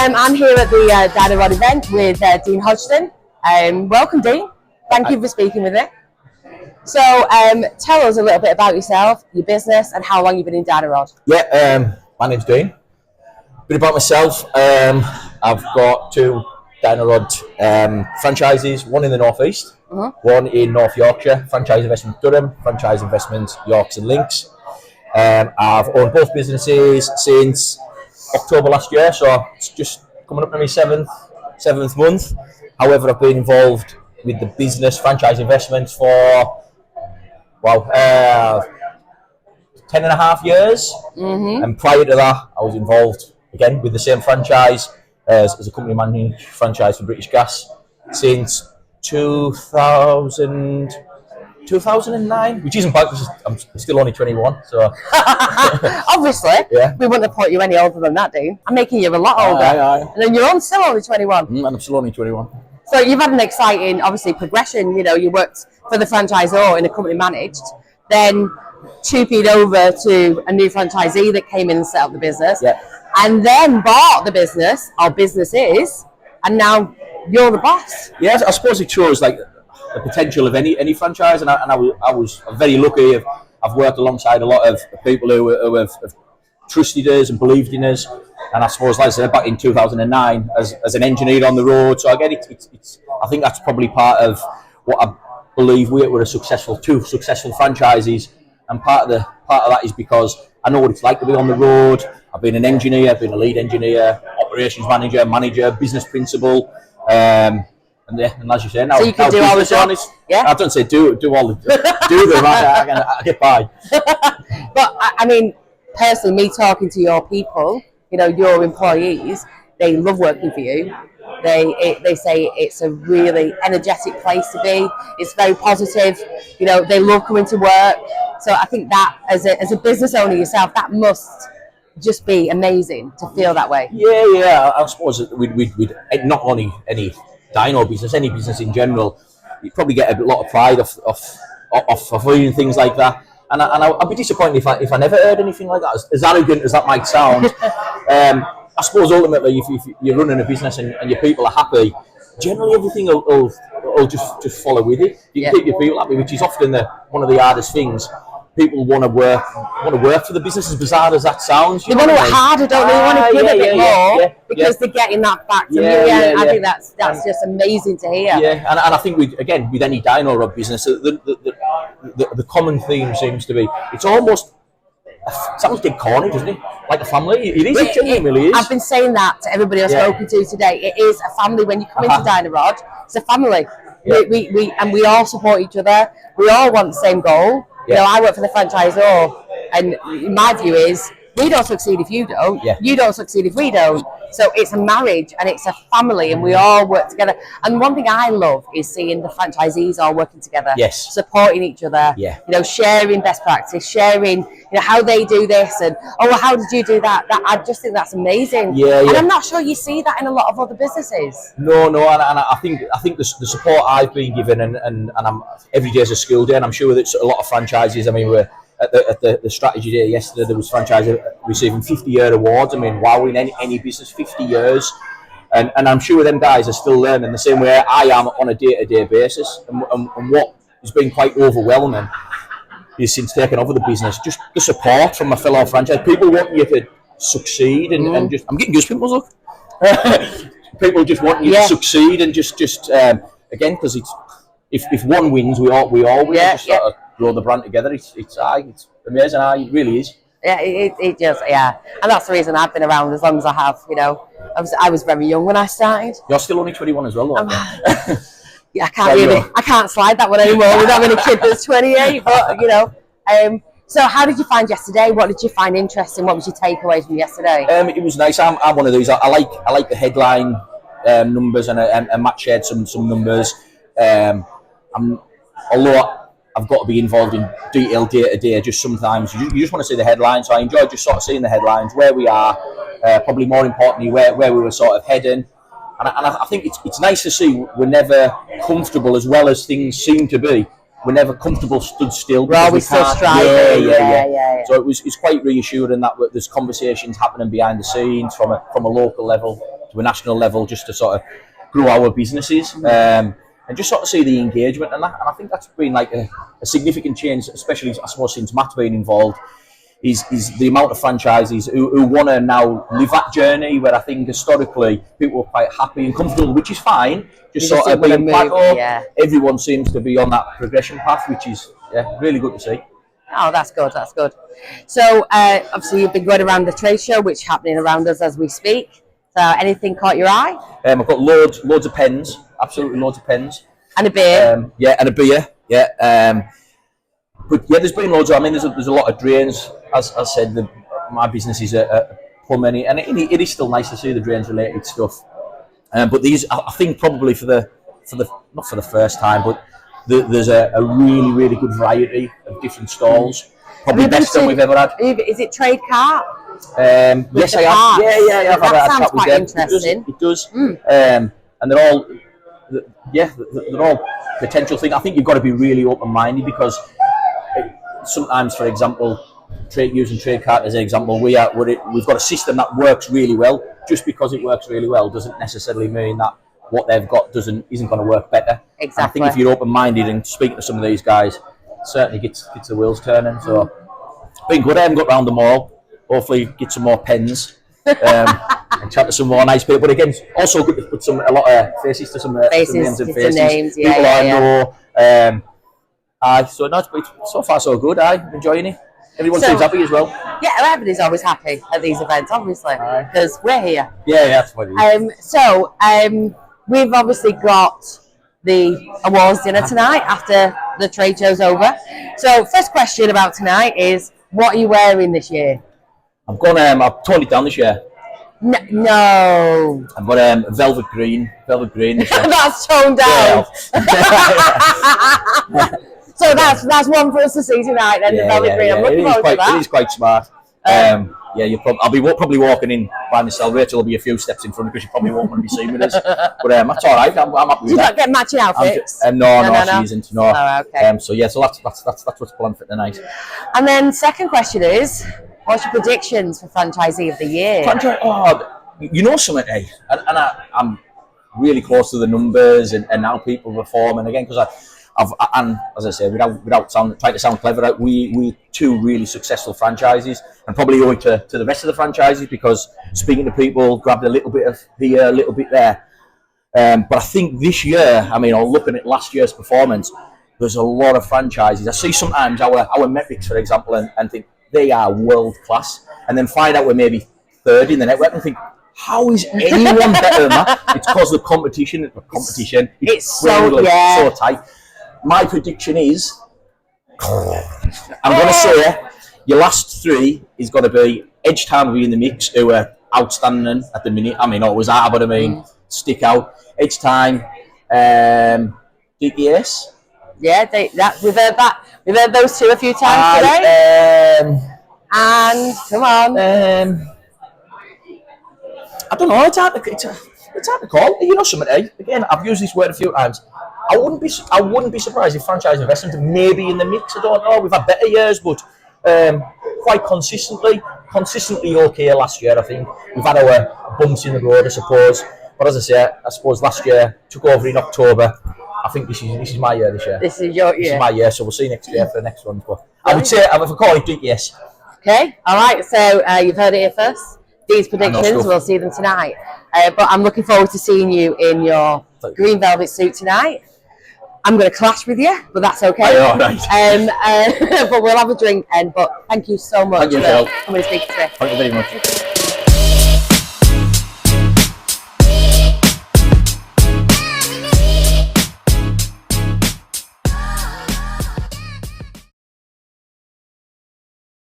I'm here at the Dyno-Rod event with Dean Hodgson. Welcome, Dean. Thank you for speaking with me. So, tell us a little bit about yourself, your business, and how long you've been in Dyno-Rod. Yeah, my name's Dean. A bit about myself. I've got two Dyno-Rod franchises, one in the North East, one in North Yorkshire, Franchise Investment Durham, Franchise Investment Yorks and Links. I've owned both businesses since October last year, so it's just coming up to my seventh month. However, I've been involved with the business franchise investments for 10.5 years, and prior to that I was involved again with the same franchise as a company managed franchise for British Gas since 2009, which isn't bad because I'm still only 21. So obviously, yeah, we wouldn't have put you any older than that, Dean. I'm making you a lot older, aye. And then you're still only 21. And I'm still only 21. So you've had an exciting, obviously, progression. You know, you worked for the franchisor in a company managed, then 2P'd over to a new franchisee that came in and set up the business, and then bought the business, or businesses, and now you're the boss. Yes, I suppose it shows like the potential of any franchise, and I was very lucky. I've worked alongside a lot of people who have trusted us and believed in us. And I suppose, like I said, back in 2009, as an engineer on the road, so again, I think that's probably part of what I believe we're two successful franchises, and part of that is because I know what it's like to be on the road. I've been an engineer, I've been a lead engineer, operations manager, business principal, and as you say, now so you can do all the jobs. Yeah, I don't say do all the do them. I get by. But I mean, personally, me talking to your people, you know, your employees, they love working for you. They say it's a really energetic place to be. It's very positive. You know, they love coming to work. So I think that as a business owner yourself, that must just be amazing to feel that way. Yeah. I suppose we'd not only any dyno business, any business in general, you probably get a lot of pride off hearing things like that. And I'd be disappointed if I never heard anything like that. As arrogant as that might sound, I suppose ultimately, if you're running a business and your people are happy, generally everything will just follow with it. You can keep your people happy, which is often one of the hardest things. People want to work for the business, as bizarre as that sounds. They want to work harder, don't they? They want to give a bit more because they're getting that back to me. I think that's just amazing to hear. Yeah, and I think with any Dyno-Rod business, the common theme seems to be it sounds dead corny, doesn't it? Like a family. It is. It really is. I've been saying that to everybody I've spoken to today. It is a family. When you come into Dyno-Rod, it's a family. Yeah. We all support each other. We all want the same goal. You know, I work for the franchisor, and my view is we don't succeed if you don't. You don't succeed if we don't. So it's a marriage and it's a family, and we all work together. And one thing I love is seeing the franchisees all working together, supporting each other. You know, sharing best practice, sharing how they do this, and how did you do that? I just think that's amazing. And I'm not sure you see that in a lot of other businesses. No, and I think the support I've been given, and I'm every day is a school day, and I'm sure that a lot of franchises. I mean, we're at the strategy day yesterday, there was franchises receiving 50-year awards. I mean, wow, in any business, 50 years. And I'm sure them guys are still learning the same way I am on a day-to-day basis. And what has been quite overwhelming is, since taking over the business, just the support from my fellow franchise. People want you to succeed, and just, I'm getting goosebumps, look. People just want you to succeed, and just again, because if one wins, we all win. Sort of grow the brand together. It's amazing. It really is. Yeah, it just and that's the reason I've been around as long as I have. You know, I was very young when I started. You're still only 21 as well, though. I can't slide that one anymore with having a kid that's 28. But so how did you find yesterday? What did you find interesting? What was your takeaway from yesterday? It was nice. I'm one of these. I like the headline numbers, and Matt shared some numbers. Although I've got to be involved in detail day to day, just sometimes you just want to see the headlines. So I enjoyed just sort of seeing the headlines, where we are, probably more importantly where we were sort of heading. And I think it's nice to see we're never comfortable, as well as things seem to be. We're never comfortable stood still. We're always still striving. Yeah. So it's quite reassuring that there's conversations happening behind the scenes from a local level to a national level, just to sort of grow our businesses. And just sort of see the engagement and that. And I think that's been like a significant change, especially I suppose since Matt's been involved, is the amount of franchises who want to now live that journey where I think historically people were quite happy and comfortable, which is fine, just sort of being plateau. Yeah. Everyone seems to be on that progression path, which is really good to see. Oh, that's good, that's good. So obviously you've been going around the trade show, which is happening around us as we speak. So anything caught your eye? I've got loads of pens, absolutely loads of pens. And a beer. And a beer, but there's been loads of, I mean, there's a lot of drains. As I said, my business is a plumbing, and it is still nice to see the drains related stuff. But these, I think probably not for the first time, but there's a really good variety of different stalls. Probably best than we've ever had. Is it Trade Cart? Yes, I have. Yeah. That sounds quite interesting. It does. And they're all potential things. I think you've got to be really open-minded because sometimes, for example, using Trade Cart as an example, we've got a system that works really well. Just because it works really well doesn't necessarily mean that what they've got isn't going to work better. Exactly. And I think if you're open-minded and speaking to some of these guys, it certainly gets the wheels turning. So, been good. I haven't got round them all. Hopefully, get some more pens and chat to some more nice people. But again, it's also good to put a lot of faces to some names and faces. People I know. So no, so far so good. I'm enjoying it. Everyone seems happy as well. Yeah, everybody's always happy at these events, obviously, because we're here. Yeah, that's what it is. So we've obviously got the awards dinner tonight after the trade show's over. So first question about tonight is, what are you wearing this year? I've toned it down this year. No. I've got velvet green this year. That's toned down. Yeah. So that's one for us to see tonight then, the velvet green. I'm looking forward to that. It is quite smart. I'll be probably walking in by myself. Rachel will be a few steps in front because she probably won't want to be seen with us. But that's all right. I'm happy with that. Do you not get matching outfits? No, she isn't. No. Oh, okay. So that's what's planned for tonight. And then second question is, what's your predictions for franchisee of the year? You know something, eh? And I'm really close to the numbers and how people perform. And again, because and as I say, without trying to sound clever, we two really successful franchises, and probably owing to the rest of the franchises because speaking to people, grabbed a little bit of here, a little bit there. But I think this year, or looking at last year's performance, there's a lot of franchises. I see sometimes our metrics, for example, and think they are world class, and then find out we're maybe third in the network and think, how is anyone better than that? It's because the competition. It's so tight. My prediction is, I'm going to say, your last three is going to be Edgetown will be in the mix, who are outstanding at the minute. Always are, but stick out. Edgetown, DPS. Yeah, we've heard that. We've heard those two a few times today. And come on. I don't know. It's hard to call. You know something, eh? Again, I've used this word a few times. I wouldn't be surprised if franchise investment maybe in the mix. I don't know. We've had better years, but quite consistently okay last year. I think we've had our bumps in the road, I suppose. But as I say, I suppose last year took over in October. I think this is my year this year. This is your year. This is my year, so we'll see next year for the next one. But I would say, if I call it, yes. Okay, all right. So you've heard it here first. These predictions, we'll see them tonight. But I'm looking forward to seeing you in your green velvet suit tonight. I'm going to clash with you, but that's okay. All right. But we'll have a drink. But thank you so much for coming to speak to me. Thank you very much.